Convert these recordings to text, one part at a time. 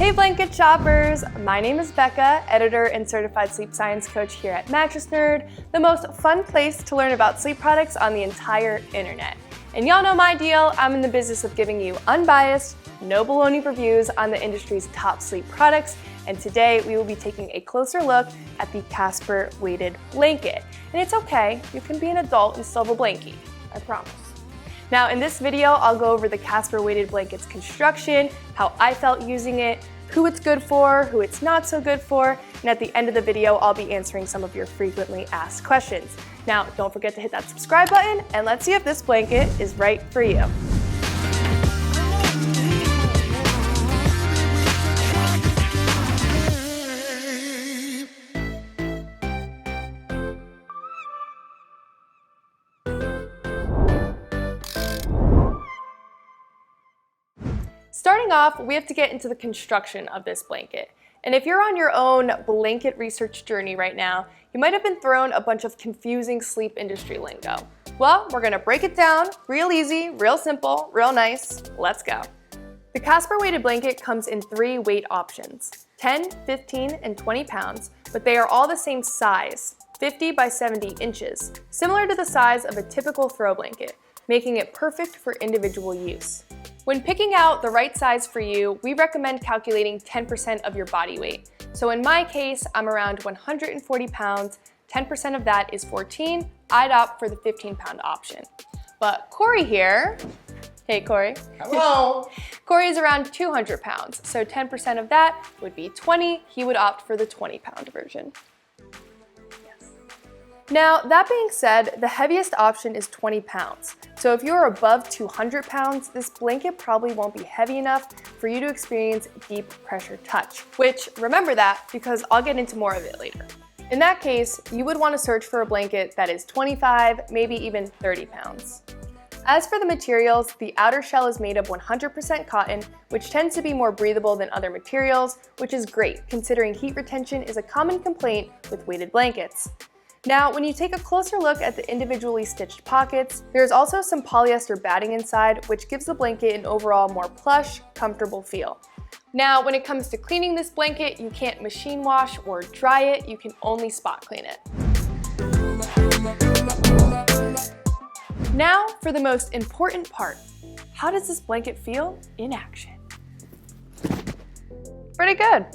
Hey blanket shoppers! My name is Becca, editor and certified sleep science coach here at Mattress, the most fun place to learn about sleep products on the entire internet. And y'all know my deal, I'm in the business of giving you unbiased, no baloney reviews on the industry's top sleep products, and today we will be taking a closer look at the Casper Weighted Blanket. And it's okay, you can be an adult and still have a blankie, I promise. Now in this video, I'll go over the Casper Weighted Blanket's construction, how I felt using it, who it's good for, who it's not so good for, and at the end of the video, I'll be answering some of your frequently asked questions. Now, don't forget to hit that subscribe button, and let's see if this blanket is right for you. Starting off, we have to get into the construction of this blanket. And if you're on your own blanket research journey right now, you might have been thrown a bunch of confusing sleep industry lingo. Well, we're gonna break it down real easy, real simple, real nice. Let's go. The Casper Weighted Blanket comes in 3 weight options, 10, 15, and 20 pounds, but they are all the same size, 50 by 70 inches, similar to the size of a typical throw blanket, making it perfect for individual use. When picking out the right size for you, we recommend calculating 10% of your body weight. So in my case, I'm around 140 pounds, 10% of that is 14, I'd opt for the 15-pound option. But Corey here, hey Corey. Hello. Corey is around 200 pounds, so 10% of that would be 20, he would opt for the 20-pound version. Now, that being said, the heaviest option is 20 pounds. So if you're above 200 pounds, this blanket probably won't be heavy enough for you to experience deep pressure touch, which remember that because I'll get into more of it later. In that case, you would want to search for a blanket that is 25, maybe even 30 pounds. As for the materials, the outer shell is made of 100% cotton, which tends to be more breathable than other materials, which is great considering heat retention is a common complaint with weighted blankets. Now, when you take a closer look at the individually stitched pockets, there's also some polyester batting inside, which gives the blanket an overall more plush, comfortable feel. Now, when it comes to cleaning this blanket, you can't machine wash or dry it, you can only spot clean it. Now, for the most important part, how does this blanket feel in action? Pretty good.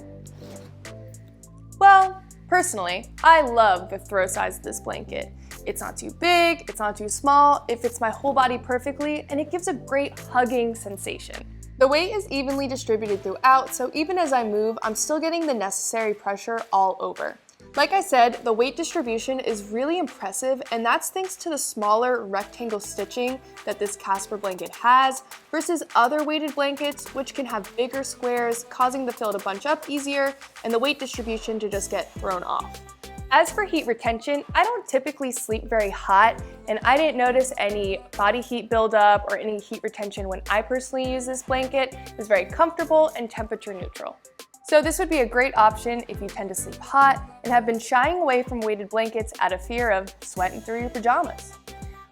Well, personally, I love the throw size of this blanket. It's not too big, it's not too small, it fits my whole body perfectly, and it gives a great hugging sensation. The weight is evenly distributed throughout, so even as I move, I'm still getting the necessary pressure all over. Like I said, the weight distribution is really impressive, and that's thanks to the smaller rectangle stitching that this Casper blanket has versus other weighted blankets, which can have bigger squares, causing the fill to bunch up easier and the weight distribution to just get thrown off. As for heat retention, I don't typically sleep very hot, and I didn't notice any body heat buildup or any heat retention when I personally use this blanket. It was very comfortable and temperature neutral. So this would be a great option if you tend to sleep hot and have been shying away from weighted blankets out of fear of sweating through your pajamas.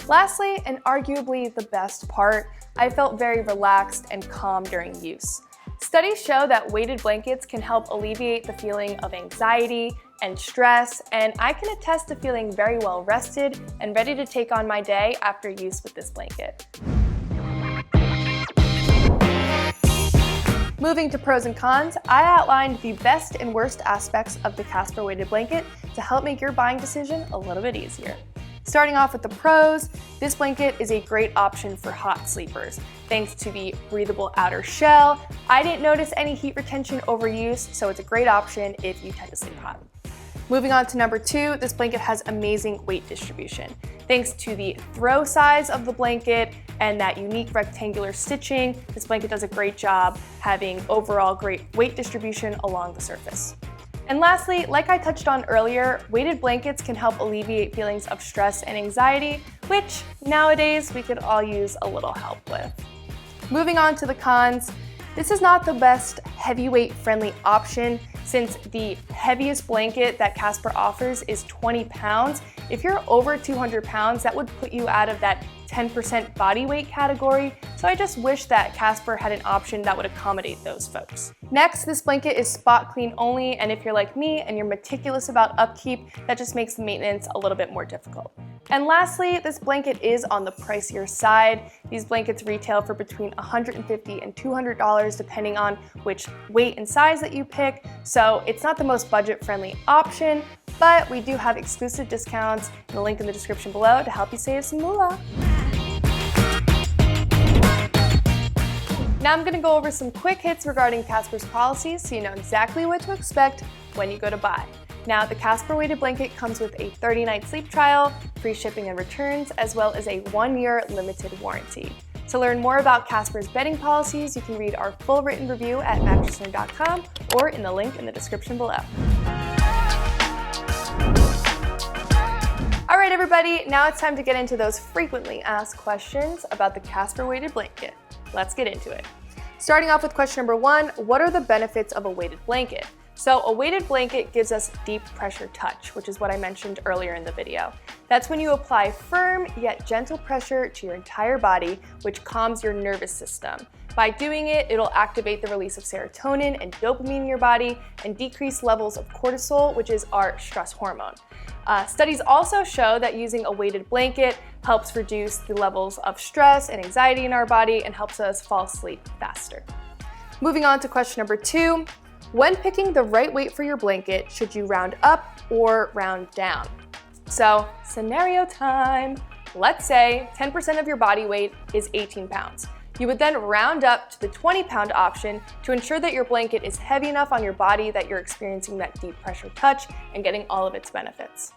Lastly, and arguably the best part, I felt very relaxed and calm during use. Studies show that weighted blankets can help alleviate the feeling of anxiety and stress, and I can attest to feeling very well rested and ready to take on my day after use with this blanket. Moving to pros and cons, I outlined the best and worst aspects of the Casper Weighted Blanket to help make your buying decision a little bit easier. Starting off with the pros, this blanket is a great option for hot sleepers. Thanks to the breathable outer shell, I didn't notice any heat retention over use, so it's a great option if you tend to sleep hot. Moving on to number 2, this blanket has amazing weight distribution. Thanks to the throw size of the blanket and that unique rectangular stitching, this blanket does a great job having overall great weight distribution along the surface. And lastly, like I touched on earlier, weighted blankets can help alleviate feelings of stress and anxiety, which nowadays we could all use a little help with. Moving on to the cons, this is not the best heavyweight friendly option since the heaviest blanket that Casper offers is 20 pounds. If you're over 200 pounds, that would put you out of that 10% body weight category, so I just wish that Casper had an option that would accommodate those folks. Next, this blanket is spot clean only, and if you're like me and you're meticulous about upkeep, that just makes the maintenance a little bit more difficult. And lastly, this blanket is on the pricier side. These blankets retail for between $150 and $200 depending on which weight and size that you pick, so it's not the most budget-friendly option, but we do have exclusive discounts and a link in the description below to help you save some moolah. Now I'm going to go over some quick hits regarding Casper's policies so you know exactly what to expect when you go to buy. Now, the Casper Weighted Blanket comes with a 30-night sleep trial, free shipping and returns, as well as a 1-year limited warranty. To learn more about Casper's bedding policies, you can read our full written review at mattressnerd.com or in the link in the description below. All right, everybody, now it's time to get into those frequently asked questions about the Casper Weighted Blanket. Let's get into it. Starting off with question number 1, what are the benefits of a weighted blanket? So a weighted blanket gives us deep pressure touch, which is what I mentioned earlier in the video. That's when you apply firm yet gentle pressure to your entire body, which calms your nervous system. By doing it, it'll activate the release of serotonin and dopamine in your body and decrease levels of cortisol, which is our stress hormone. Studies also show that using a weighted blanket helps reduce the levels of stress and anxiety in our body and helps us fall asleep faster. Moving on to question number 2. When picking the right weight for your blanket, should you round up or round down? So, scenario time. Let's say 10% of your body weight is 18 pounds. You would then round up to the 20-pound option to ensure that your blanket is heavy enough on your body that you're experiencing that deep pressure touch and getting all of its benefits.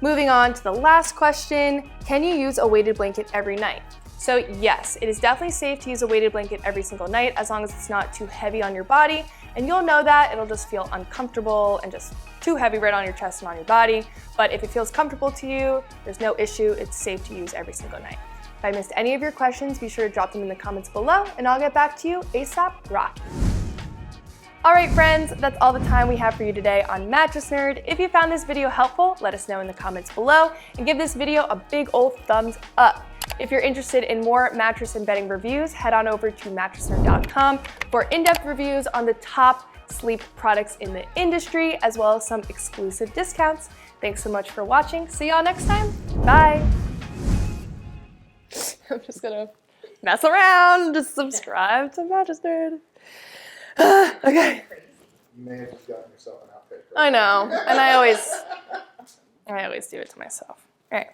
Moving on to the last question, can you use a weighted blanket every night? So yes, it is definitely safe to use a weighted blanket every single night as long as it's not too heavy on your body, and you'll know that it'll just feel uncomfortable and just too heavy right on your chest and on your body. But if it feels comfortable to you, there's no issue, it's safe to use every single night. If I missed any of your questions, be sure to drop them in the comments below and I'll get back to you ASAP Rock. All right, friends, that's all the time we have for you today on Mattress Nerd. If you found this video helpful, let us know in the comments below and give this video a big old thumbs up. If you're interested in more mattress and bedding reviews, head on over to mattressnerd.com for in-depth reviews on the top sleep products in the industry, as well as some exclusive discounts. Thanks so much for watching. See y'all next time. Bye. I'm just gonna mess around. Just subscribe to Mattress Nerd. Okay. You may have just gotten yourself an outfit. I know, and I always do it to myself. All right.